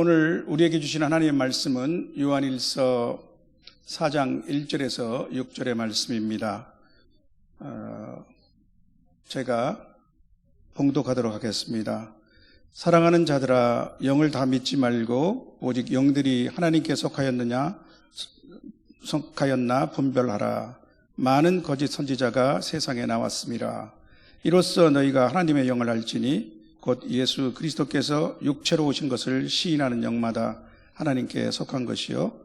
오늘 우리에게 주신 하나님의 말씀은 요한일서 4장 1절에서 6절의 말씀입니다. 제가 봉독하도록 하겠습니다. 사랑하는 자들아, 영을 다 믿지 말고 오직 영들이 하나님께 속하였나 분별하라. 많은 거짓 선지자가 세상에 나왔음이라. 이로써 너희가 하나님의 영을 알지니 곧 예수 그리스도께서 육체로 오신 것을 시인하는 영마다 하나님께 속한 것이요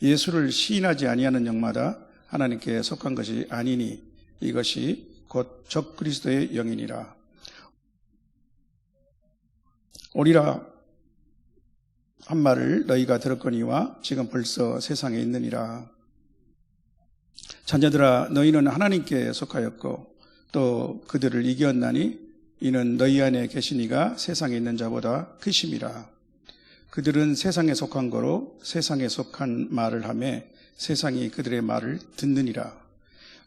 예수를 시인하지 아니하는 영마다 하나님께 속한 것이 아니니 이것이 곧 적 그리스도의 영이니라. 오리라 한 말을 너희가 들었거니와 지금 벌써 세상에 있느니라. 자녀들아, 너희는 하나님께 속하였고 또 그들을 이겼나니 이는 너희 안에 계신 이가 세상에 있는 자보다 크심이라. 그들은 세상에 속한 거로 세상에 속한 말을 하며 세상이 그들의 말을 듣느니라.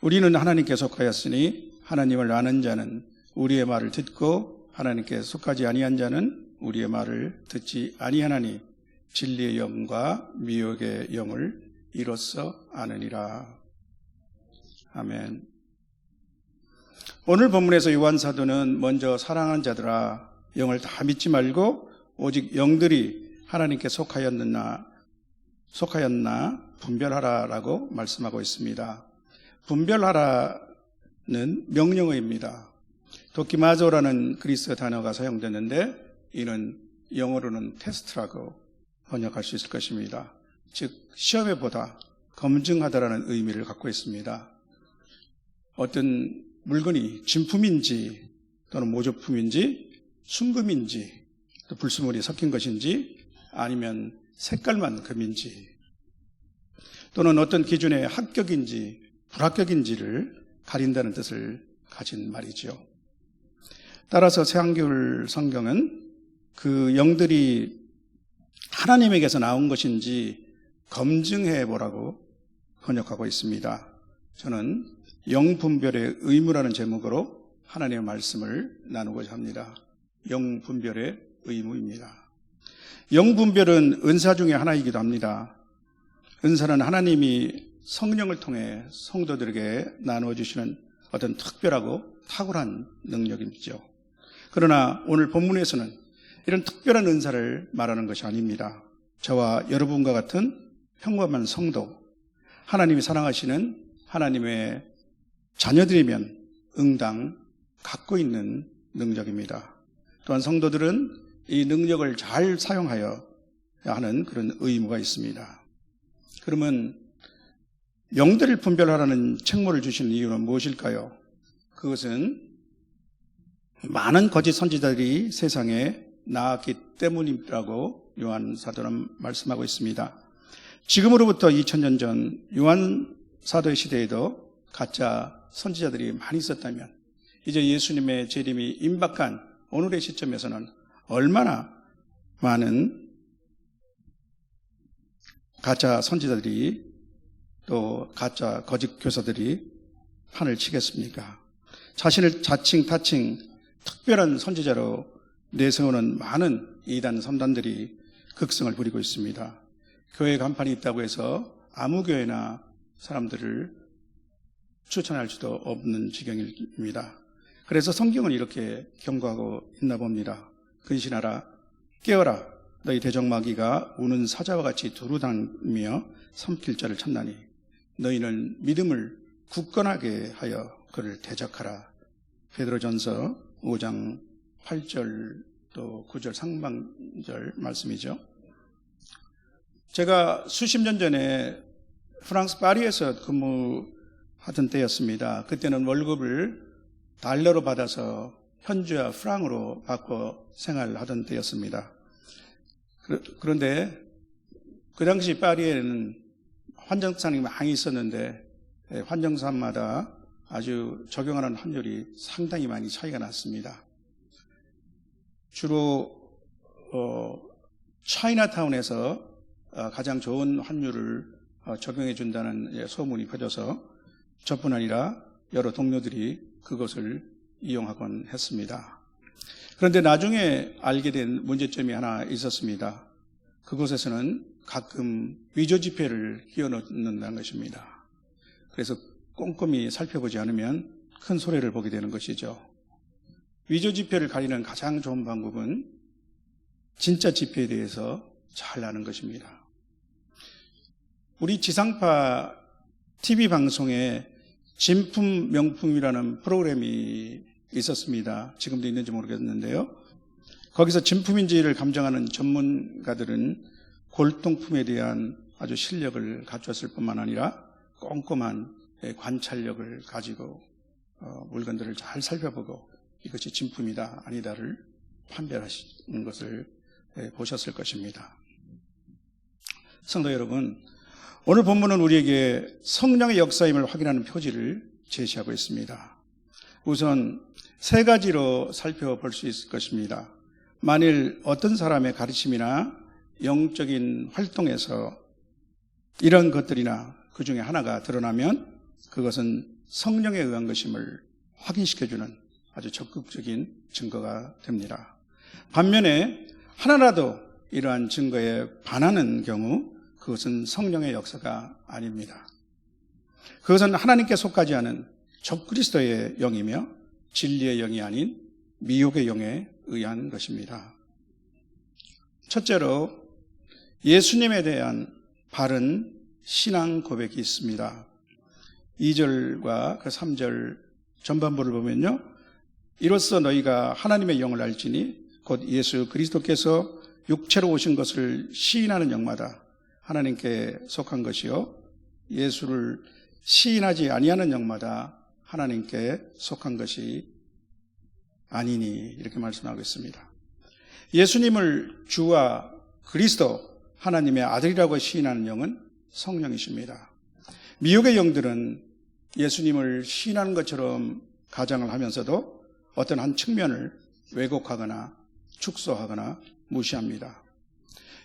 우리는 하나님께 속하였으니 하나님을 아는 자는 우리의 말을 듣고 하나님께 속하지 아니한 자는 우리의 말을 듣지 아니하나니 진리의 영과 미혹의 영을 이로써 아느니라. 아멘. 오늘 본문에서 요한 사도는 먼저 사랑하는 자들아, 영을 다 믿지 말고 오직 영들이 하나님께 속하였나 분별하라라고 말씀하고 있습니다. 분별하라는 명령어입니다. 도키마조라는 그리스 단어가 사용됐는데 이는 영어로는 테스트라고 번역할 수 있을 것입니다. 즉 시험해 보다, 검증하다라는 의미를 갖고 있습니다. 어떤 물건이 진품인지 또는 모조품인지 순금인지 또 불순물이 섞인 것인지 아니면 색깔만 금인지 또는 어떤 기준의 합격인지 불합격인지를 가린다는 뜻을 가진 말이죠. 따라서 새한겨울 성경은 그 영들이 하나님에게서 나온 것인지 검증해 보라고 번역하고 있습니다. 저는 영분별의 의무라는 제목으로 하나님의 말씀을 나누고자 합니다. 영분별의 의무입니다. 영분별은 은사 중에 하나이기도 합니다. 은사는 하나님이 성령을 통해 성도들에게 나누어주시는 어떤 특별하고 탁월한 능력이죠. 그러나 오늘 본문에서는 이런 특별한 은사를 말하는 것이 아닙니다. 저와 여러분과 같은 평범한 성도, 하나님이 사랑하시는 하나님의 자녀들이면 응당 갖고 있는 능력입니다. 또한 성도들은 이 능력을 잘 사용하여야 하는 그런 의무가 있습니다. 그러면 영들을 분별하라는 책무를 주신 이유는 무엇일까요? 그것은 많은 거짓 선지자들이 세상에 나왔기 때문이라고 요한 사도는 말씀하고 있습니다. 지금으로부터 2000년 전 요한 사도의 시대에도 가짜 선지자들이 많이 있었다면 이제 예수님의 재림이 임박한 오늘의 시점에서는 얼마나 많은 가짜 선지자들이 또 가짜 거짓 교사들이 판을 치겠습니까? 자신을 자칭 타칭 특별한 선지자로 내세우는 많은 이단 선단들이 극성을 부리고 있습니다. 교회 간판이 있다고 해서 아무 교회나 사람들을 추천할 수도 없는 지경입니다. 그래서 성경은 이렇게 경고하고 있나 봅니다. 근신하라, 깨어라, 너희 대적마귀가 우는 사자와 같이 두루다니며 삼킬 자를 찾나니 너희는 믿음을 굳건하게 하여 그를 대적하라. 베드로전서 5장 8절 또 9절 상반절 말씀이죠. 제가 수십 년 전에 프랑스 파리에서 근무하던 때였습니다. 그때는 월급을 달러로 받아서 현지화 프랑으로 바꿔 생활하던 때였습니다. 그런데 그 당시 파리에는 환정산이 많이 있었는데 환정산마다 아주 적용하는 환율이 상당히 많이 차이가 났습니다. 주로 차이나타운에서 가장 좋은 환율을 적용해 준다는 소문이 퍼져서 저뿐 아니라 여러 동료들이 그것을 이용하곤 했습니다. 그런데 나중에 알게 된 문제점이 하나 있었습니다. 그곳에서는 가끔 위조 지폐를 끼워 넣는다는 것입니다. 그래서 꼼꼼히 살펴보지 않으면 큰 손해를 보게 되는 것이죠. 위조 지폐를 가리는 가장 좋은 방법은 진짜 지폐에 대해서 잘 아는 것입니다. 우리 지상파 TV 방송에 진품 명품이라는 프로그램이 있었습니다. 지금도 있는지 모르겠는데요. 거기서 진품인지를 감정하는 전문가들은 골동품에 대한 아주 실력을 갖췄을 뿐만 아니라 꼼꼼한 관찰력을 가지고 물건들을 잘 살펴보고 이것이 진품이다 아니다를 판별하시는 것을 보셨을 것입니다. 성도 여러분, 오늘 본문은 우리에게 성령의 역사임을 확인하는 표지를 제시하고 있습니다. 우선 세 가지로 살펴볼 수 있을 것입니다. 만일 어떤 사람의 가르침이나 영적인 활동에서 이런 것들이나 그 중에 하나가 드러나면 그것은 성령에 의한 것임을 확인시켜주는 아주 적극적인 증거가 됩니다. 반면에 하나라도 이러한 증거에 반하는 경우 그것은 성령의 역사가 아닙니다. 그것은 하나님께 속하지 않은 적그리스도의 영이며 진리의 영이 아닌 미혹의 영에 의한 것입니다. 첫째로 예수님에 대한 바른 신앙 고백이 있습니다. 2절과 그 3절 전반부를 보면요. 이로써 너희가 하나님의 영을 알지니 곧 예수 그리스도께서 육체로 오신 것을 시인하는 영마다 하나님께 속한 것이요 예수를 시인하지 아니하는 영마다 하나님께 속한 것이 아니니 이렇게 말씀하고 있습니다. 예수님을 주와 그리스도 하나님의 아들이라고 시인하는 영은 성령이십니다. 미혹의 영들은 예수님을 시인하는 것처럼 가장을 하면서도 어떤 한 측면을 왜곡하거나 축소하거나 무시합니다.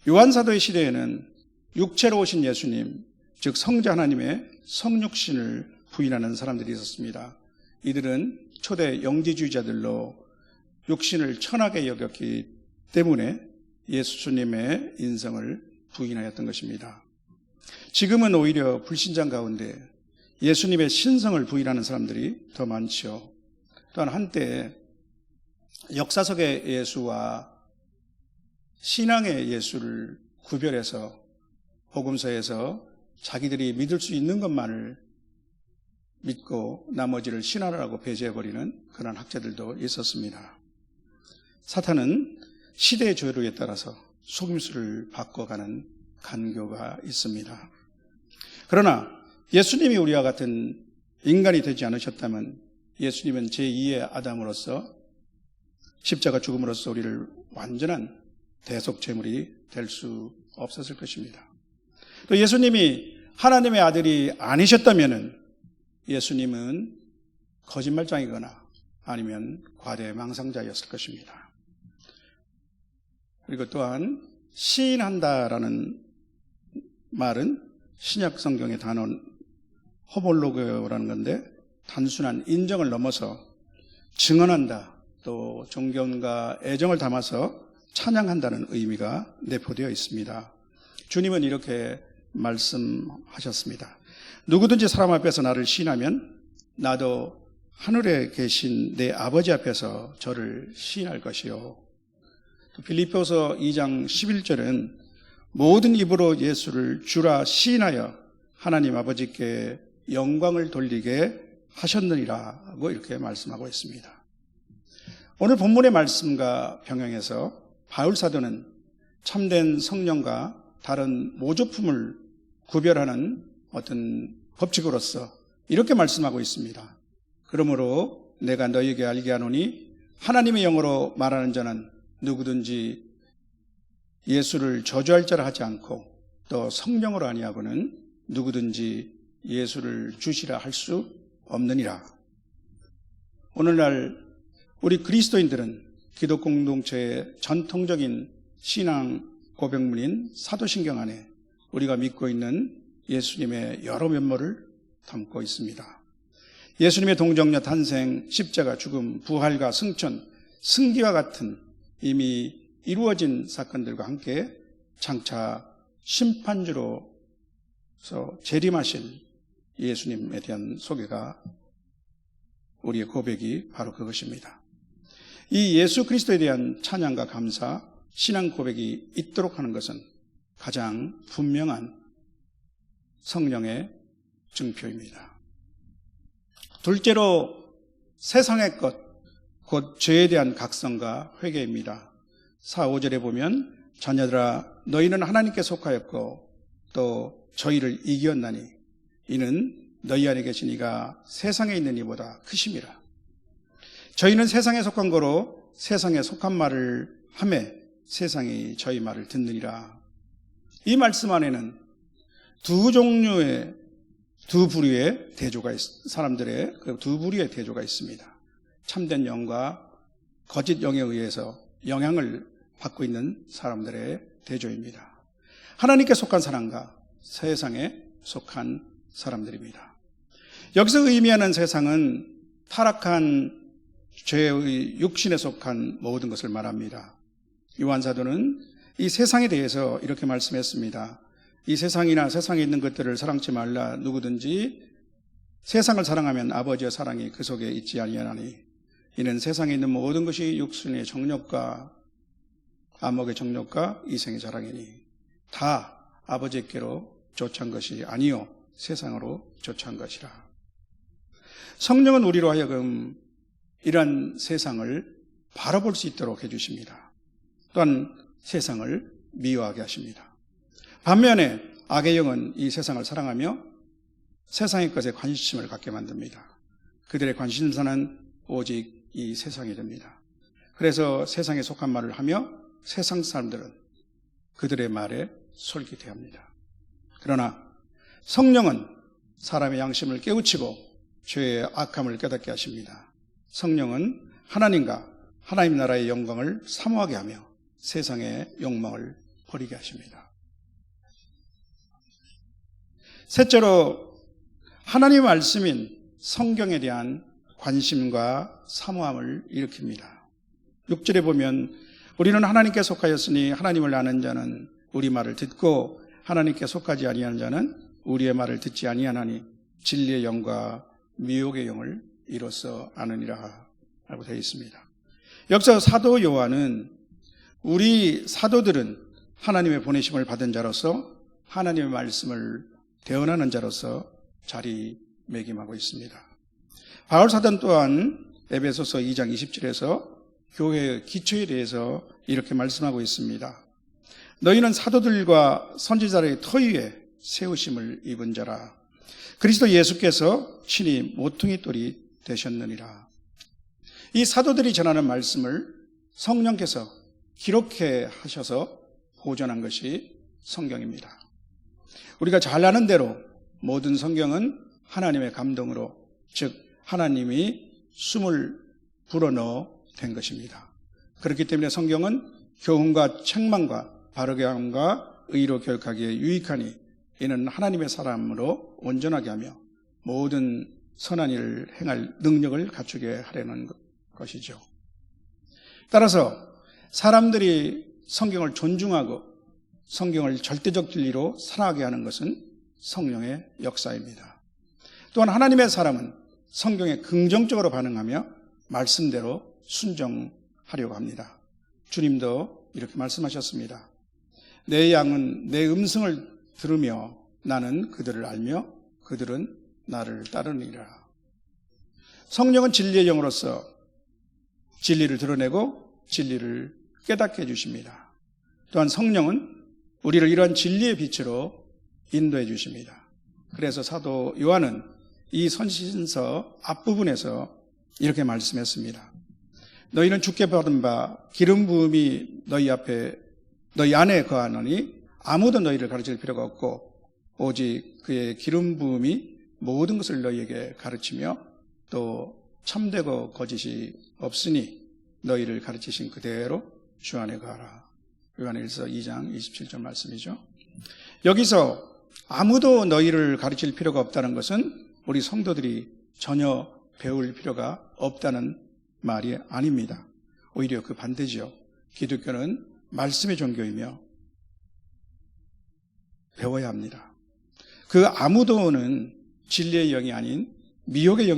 요한사도의 시대에는 육체로 오신 예수님, 즉 성자 하나님의 성육신을 부인하는 사람들이 있었습니다. 이들은 초대 영지주의자들로 육신을 천하게 여겼기 때문에 예수님의 인성을 부인하였던 것입니다. 지금은 오히려 불신자 가운데 예수님의 신성을 부인하는 사람들이 더 많죠. 또한 한때 역사 속의 예수와 신앙의 예수를 구별해서 복음서에서 자기들이 믿을 수 있는 것만을 믿고 나머지를 신화라고 배제해버리는 그런 학자들도 있었습니다. 사탄은 시대의 조류에 따라서 속임수를 바꿔가는 간교가 있습니다. 그러나 예수님이 우리와 같은 인간이 되지 않으셨다면 예수님은 제2의 아담으로서 십자가 죽음으로써 우리를 완전한 대속제물이 될 수 없었을 것입니다. 또 예수님이 하나님의 아들이 아니셨다면 예수님은 거짓말장이거나 아니면 과대망상자였을 것입니다. 그리고 또한 시인한다라는 말은 신약 성경의 단어 호몰로그라는 건데 단순한 인정을 넘어서 증언한다, 또 존경과 애정을 담아서 찬양한다는 의미가 내포되어 있습니다. 주님은 이렇게 말씀하셨습니다. 누구든지 사람 앞에서 나를 시인하면 나도 하늘에 계신 내 아버지 앞에서 저를 시인할 것이요. 빌립보서 2장 11절은 모든 입으로 예수를 주라 시인하여 하나님 아버지께 영광을 돌리게 하셨느니라고 이렇게 말씀하고 있습니다. 오늘 본문의 말씀과 병행해서 바울 사도는 참된 성령과 다른 모조품을 구별하는 어떤 법칙으로서 이렇게 말씀하고 있습니다. 그러므로 내가 너희에게 알게 하노니 하나님의 영으로 말하는 자는 누구든지 예수를 저주할 자라 하지 않고 또 성령으로 아니하고는 누구든지 예수를 주시라 할 수 없느니라. 오늘날 우리 그리스도인들은 기독 공동체의 전통적인 신앙 고백문인 사도신경 안에 우리가 믿고 있는 예수님의 여러 면모를 담고 있습니다. 예수님의 동정녀 탄생, 십자가, 죽음, 부활과 승천, 승기와 같은 이미 이루어진 사건들과 함께 장차 심판주로서 재림하실 예수님에 대한 소개가 우리의 고백이 바로 그것입니다. 이 예수 그리스도에 대한 찬양과 감사, 신앙 고백이 있도록 하는 것은 가장 분명한 성령의 증표입니다. 둘째로 세상의 것, 곧 죄에 대한 각성과 회개입니다. 4, 5절에 보면 자녀들아 너희는 하나님께 속하였고 또 저희를 이기었나니 이는 너희 안에 계신 이가 세상에 있는 이보다 크심이라. 저희는 세상에 속한 거로 세상에 속한 말을 하매 세상이 저희 말을 듣느니라. 이 말씀 안에는 두 종류의 두 부류의 대조가 사람들의 그 두 부류의 대조가 있습니다. 참된 영과 거짓 영에 의해서 영향을 받고 있는 사람들의 대조입니다. 하나님께 속한 사람과 세상에 속한 사람들입니다. 여기서 의미하는 세상은 타락한 죄의 육신에 속한 모든 것을 말합니다. 요한 사도는 이 세상에 대해서 이렇게 말씀했습니다. 이 세상이나 세상에 있는 것들을 사랑치 말라. 누구든지 세상을 사랑하면 아버지의 사랑이 그 속에 있지 아니하나니 이는 세상에 있는 모든 것이 육신의 정욕과 안목의 정욕과 이생의 자랑이니 다 아버지께로 쫓아온 것이 아니요 세상으로 쫓아온 것이라. 성령은 우리로 하여금 이러한 세상을 바라볼 수 있도록 해주십니다. 또한 세상을 미워하게 하십니다. 반면에 악의 영은 이 세상을 사랑하며 세상의 것에 관심을 갖게 만듭니다. 그들의 관심사는 오직 이 세상이 됩니다. 그래서 세상에 속한 말을 하며 세상 사람들은 그들의 말에 솔깃해합니다. 그러나 성령은 사람의 양심을 깨우치고 죄의 악함을 깨닫게 하십니다. 성령은 하나님과 하나님 나라의 영광을 사모하게 하며 세상의 욕망을 버리게 하십니다. 셋째로 하나님의 말씀인 성경에 대한 관심과 사모함을 일으킵니다. 6절에 보면 우리는 하나님께 속하였으니 하나님을 아는 자는 우리 말을 듣고 하나님께 속하지 아니하는 자는 우리의 말을 듣지 아니하나니 진리의 영과 미혹의 영을 이로써 아느니라 라고 되어 있습니다. 여기서 사도 요한은 우리 사도들은 하나님의 보내심을 받은 자로서 하나님의 말씀을 대언하는 자로서 자리매김하고 있습니다. 바울 사도는 또한 에베소서 2장 20절에서 교회의 기초에 대해서 이렇게 말씀하고 있습니다. 너희는 사도들과 선지자의 터 위에 세우심을 입은 자라. 그리스도 예수께서 친히 모퉁이 돌이 되셨느니라. 이 사도들이 전하는 말씀을 성령께서 기록해 하셔서 보존한 것이 성경입니다. 우리가 잘 아는 대로 모든 성경은 하나님의 감동으로, 즉 하나님이 숨을 불어넣어 된 것입니다. 그렇기 때문에 성경은 교훈과 책망과 바르게 함과 의로 교육하기에 유익하니 이는 하나님의 사람으로 온전하게 하며 모든 선한 일을 행할 능력을 갖추게 하려는 것이죠. 따라서 사람들이 성경을 존중하고 성경을 절대적 진리로 살아가게 하는 것은 성령의 역사입니다. 또한 하나님의 사람은 성경에 긍정적으로 반응하며 말씀대로 순종하려고 합니다. 주님도 이렇게 말씀하셨습니다. 내 양은 내 음성을 들으며 나는 그들을 알며 그들은 나를 따르니라. 성령은 진리의 영으로서 진리를 드러내고 진리를 깨닫게 해주십니다. 또한 성령은 우리를 이러한 진리의 빛으로 인도해 주십니다. 그래서 사도 요한은 이 선지서 앞부분에서 이렇게 말씀했습니다. 너희는 주께 받은 바 기름 부음이 너희 안에 거하노니 아무도 너희를 가르칠 필요가 없고 오직 그의 기름 부음이 모든 것을 너희에게 가르치며 또 참되고 거짓이 없으니 너희를 가르치신 그대로 주 안에 거하라. 요한일서 2장 27절 말씀이죠. 여기서 아무도 너희를 가르칠 필요가 없다는 것은 우리 성도들이 전혀 배울 필요가 없다는 말이 아닙니다. 오히려 그 반대죠. 기독교는 말씀의 종교이며 배워야 합니다. 그 아무도는 진리의 영이 아닌 미혹의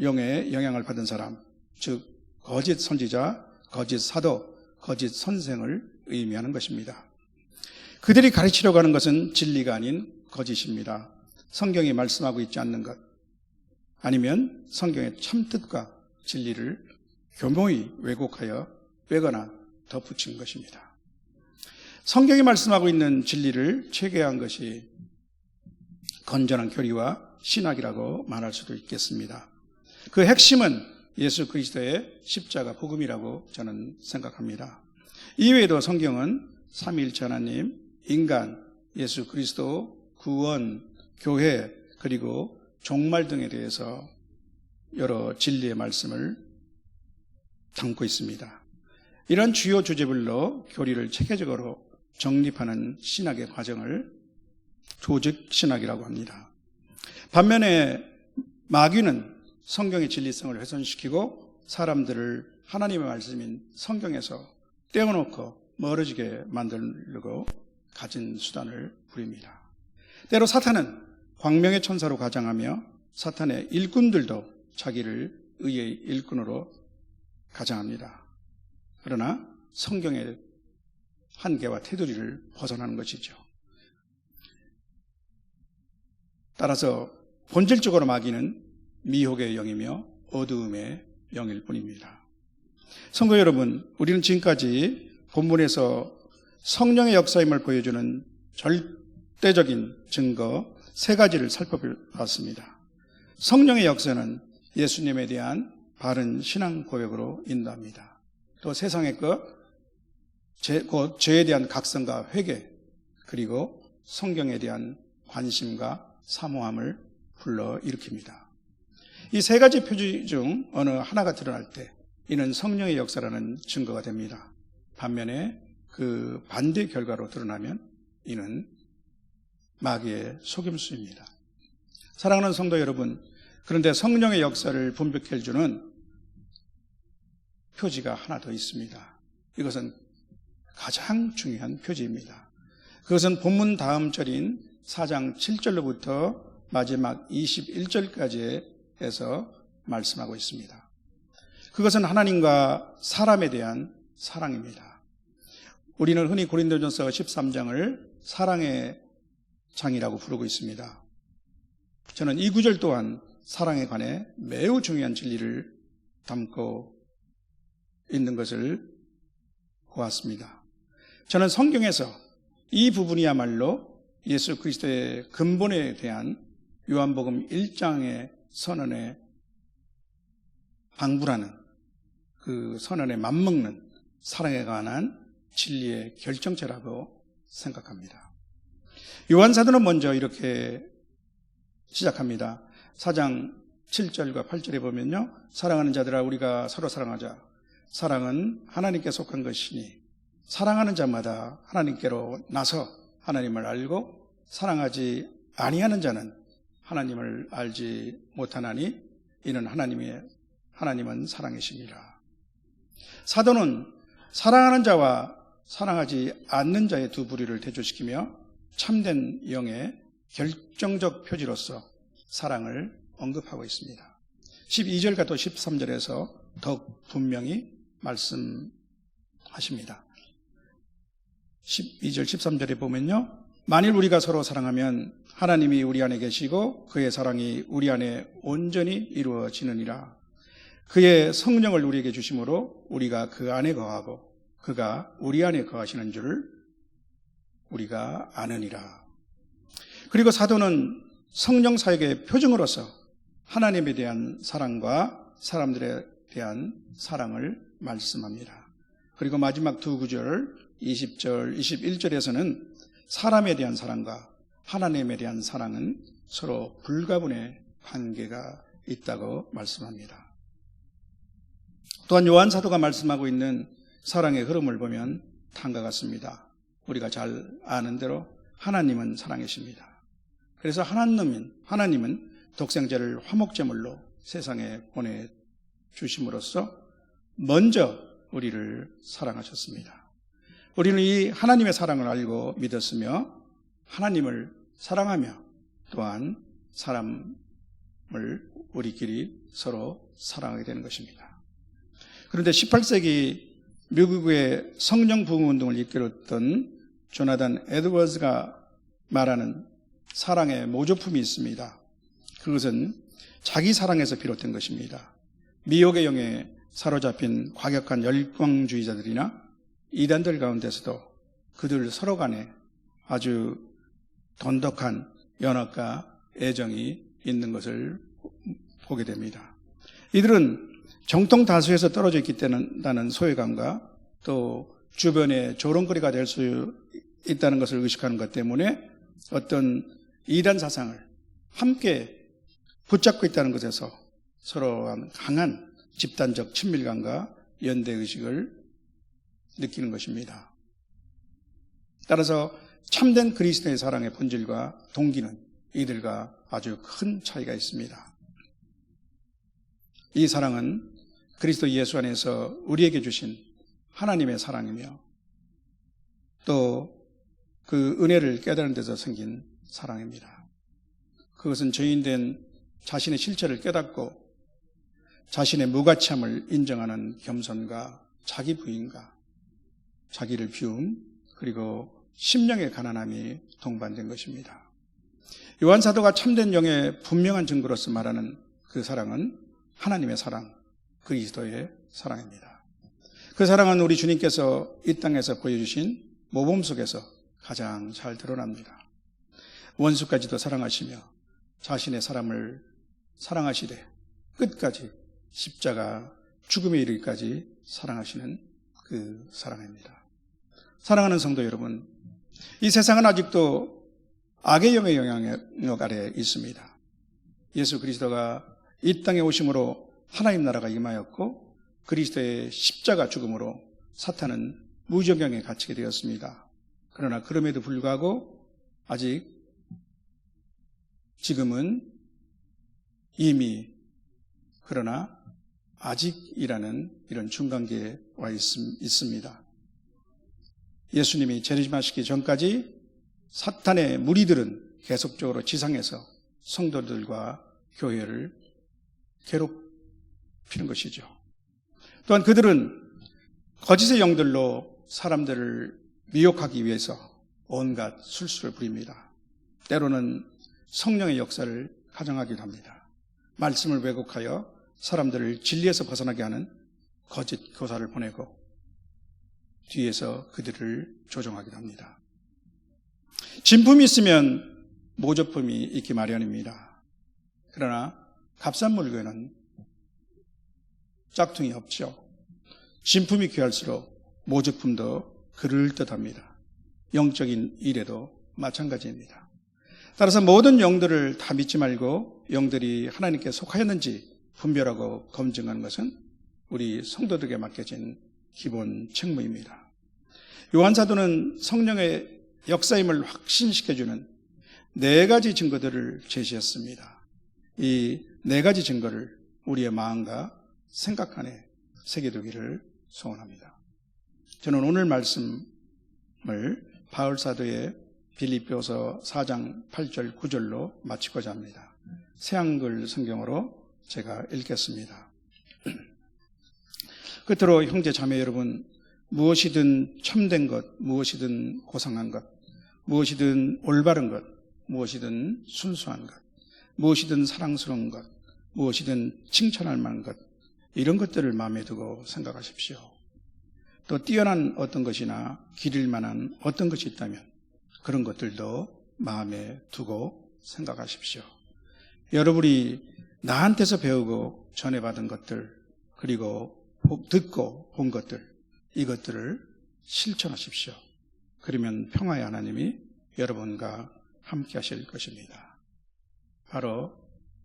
영의 영향을 받은 사람, 즉 거짓 선지자, 거짓 사도, 거짓 선생을 의미하는 것입니다. 그들이 가르치려고 하는 것은 진리가 아닌 거짓입니다. 성경이 말씀하고 있지 않는 것, 아니면 성경의 참뜻과 진리를 교묘히 왜곡하여 빼거나 덧붙인 것입니다. 성경이 말씀하고 있는 진리를 체계한 것이 건전한 교리와 신학이라고 말할 수도 있겠습니다. 그 핵심은 예수 그리스도의 십자가 복음이라고 저는 생각합니다. 이외에도 성경은 삼위일체 하나님, 인간, 예수 그리스도, 구원, 교회, 그리고 종말 등에 대해서 여러 진리의 말씀을 담고 있습니다. 이런 주요 주제별로 교리를 체계적으로 정립하는 신학의 과정을 조직 신학이라고 합니다. 반면에 마귀는 성경의 진리성을 훼손시키고 사람들을 하나님의 말씀인 성경에서 떼어놓고 멀어지게 만들려고 가진 수단을 부립니다. 때로 사탄은 광명의 천사로 가장하며 사탄의 일꾼들도 자기를 의의 일꾼으로 가장합니다. 그러나 성경의 한계와 테두리를 벗어나는 것이죠. 따라서 본질적으로 마귀는 미혹의 영이며 어두움의 영일 뿐입니다. 성도 여러분, 우리는 지금까지 본문에서 성령의 역사임을 보여주는 절대적인 증거 3가지를 살펴봤습니다. 성령의 역사는 예수님에 대한 바른 신앙 고백으로 인도합니다. 또 세상의 곧 죄에 대한 각성과 회개, 그리고 성경에 대한 관심과 사모함을 불러일으킵니다. 이 3가지 표지 중 어느 하나가 드러날 때 이는 성령의 역사라는 증거가 됩니다. 반면에 그 반대 결과로 드러나면 이는 마귀의 속임수입니다. 사랑하는 성도 여러분, 그런데 성령의 역사를 분별해 주는 표지가 하나 더 있습니다. 이것은 가장 중요한 표지입니다. 그것은 본문 다음 절인 4장 7절로부터 마지막 21절까지 해서 말씀하고 있습니다. 그것은 하나님과 사람에 대한 사랑입니다. 우리는 흔히 고린도전서 13장을 사랑의 장이라고 부르고 있습니다. 저는 이 구절 또한 사랑에 관해 매우 중요한 진리를 담고 있는 것을 보았습니다. 저는 성경에서 이 부분이야말로 예수 그리스도의 근본에 대한 요한복음 1장의 선언에 방불하는, 그 선언에 맞먹는 사랑에 관한 진리의 결정체라고 생각합니다. 요한 사도는 먼저 이렇게 시작합니다. 4장 7절과 8절에 보면요, 사랑하는 자들아 우리가 서로 사랑하자. 사랑은 하나님께 속한 것이니 사랑하는 자마다 하나님께로 나서 하나님을 알고 사랑하지 아니하는 자는 하나님을 알지 못하나니 이는 하나님은 사랑이시니라. 사도는 사랑하는 자와 사랑하지 않는 자의 두 부류를 대조시키며 참된 영의 결정적 표지로서 사랑을 언급하고 있습니다. 12절과 또 13절에서 더욱 분명히 말씀하십니다. 12절 13절에 보면요, 만일 우리가 서로 사랑하면 하나님이 우리 안에 계시고 그의 사랑이 우리 안에 온전히 이루어지느니라. 그의 성령을 우리에게 주심으로 우리가 그 안에 거하고 그가 우리 안에 거하시는 줄을 우리가 아느니라. 그리고 사도는 성령 사역의 표징으로서 하나님에 대한 사랑과 사람들에 대한 사랑을 말씀합니다. 그리고 마지막 두 구절 20절, 21절에서는 사람에 대한 사랑과 하나님에 대한 사랑은 서로 불가분의 관계가 있다고 말씀합니다. 또한 요한 사도가 말씀하고 있는 사랑의 흐름을 보면 다음과 같습니다. 우리가 잘 아는 대로 하나님은 사랑이십니다. 그래서 하나님은 독생자를 화목제물로 세상에 보내주심으로써 먼저 우리를 사랑하셨습니다. 우리는 이 하나님의 사랑을 알고 믿었으며 하나님을 사랑하며 또한 사람을 우리끼리 서로 사랑하게 되는 것입니다. 그런데 18세기 미국의 성령 부흥 운동을 이끌었던 조나단 에드워즈가 말하는 사랑의 모조품이 있습니다. 그것은 자기 사랑에서 비롯된 것입니다. 미혹의 영에 사로잡힌 과격한 열광주의자들이나 이단들 가운데서도 그들 서로 간에 아주 돈독한 연합과 애정이 있는 것을 보게 됩니다. 이들은 정통 다수에서 떨어져 있기 때문에 소외감과 또 주변에 조롱거리가 될 수 있다는 것을 의식하는 것 때문에 어떤 이단 사상을 함께 붙잡고 있다는 것에서 서로 강한 집단적 친밀감과 연대의식을 느끼는 것입니다. 따라서 참된 그리스도의 사랑의 본질과 동기는 이들과 아주 큰 차이가 있습니다. 이 사랑은 그리스도 예수 안에서 우리에게 주신 하나님의 사랑이며 또 그 은혜를 깨달은 데서 생긴 사랑입니다. 그것은 죄인된 자신의 실체를 깨닫고 자신의 무가치함을 인정하는 겸손과 자기 부인과 자기를 비움 그리고 심령의 가난함이 동반된 것입니다. 요한 사도가 참된 영의 분명한 증거로서 말하는 그 사랑은 하나님의 사랑, 그리스도의 사랑입니다. 그 사랑은 우리 주님께서 이 땅에서 보여주신 모범 속에서 가장 잘 드러납니다. 원수까지도 사랑하시며 자신의 사람을 사랑하시되 끝까지 십자가 죽음에 이르기까지 사랑하시는 그 사랑입니다. 사랑하는 성도 여러분, 이 세상은 아직도 악의 영의 영향력 아래에 있습니다. 예수 그리스도가 이 땅에 오심으로 하나님 나라가 임하였고 그리스도의 십자가 죽음으로 사탄은 무적영에 갇히게 되었습니다. 그러나 그럼에도 불구하고 아직 지금은 이미 그러나 아직이라는 이런 중간계에 와 있습니다. 예수님이 재림하시기 전까지 사탄의 무리들은 계속적으로 지상에서 성도들과 교회를 괴롭히는 것이죠. 또한 그들은 거짓의 영들로 사람들을 미혹하기 위해서 온갖 술수를 부립니다. 때로는 성령의 역사를 가정하기도 합니다. 말씀을 왜곡하여 사람들을 진리에서 벗어나게 하는 거짓 교사를 보내고 뒤에서 그들을 조종하기도 합니다. 진품이 있으면 모조품이 있기 마련입니다. 그러나 값싼 물건은 짝퉁이 없죠. 진품이 귀할수록 모조품도 그럴듯합니다. 영적인 일에도 마찬가지입니다. 따라서 모든 영들을 다 믿지 말고 영들이 하나님께 속하였는지 분별하고 검증하는 것은 우리 성도들에게 맡겨진 기본 책무입니다. 요한 사도는 성령의 역사임을 확신시켜주는 4가지 증거들을 제시했습니다. 이 4가지 증거를 우리의 마음과 생각 안에 새겨두기를 소원합니다. 저는 오늘 말씀을 바울 사도의 빌립보서 4장 8절 9절로 마치고자 합니다. 새한글 성경으로 제가 읽겠습니다. 끝으로 형제 자매 여러분, 무엇이든 참된 것, 무엇이든 고상한 것, 무엇이든 올바른 것, 무엇이든 순수한 것, 무엇이든 사랑스러운 것, 무엇이든 칭찬할 만한 것, 이런 것들을 마음에 두고 생각하십시오. 또 뛰어난 어떤 것이나 기릴 만한 어떤 것이 있다면 그런 것들도 마음에 두고 생각하십시오. 여러분이 나한테서 배우고 전해받은 것들, 그리고 듣고 본 것들, 이것들을 실천하십시오. 그러면 평화의 하나님이 여러분과 함께 하실 것입니다. 바로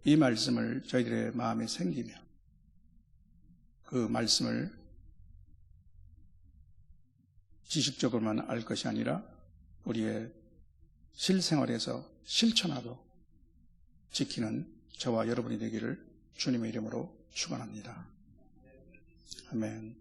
이 말씀을 저희들의 마음에 생기며 그 말씀을 지식적으로만 알 것이 아니라 우리의 실생활에서 실천하고 지키는 저와 여러분이 되기를 주님의 이름으로 축원합니다. 아멘.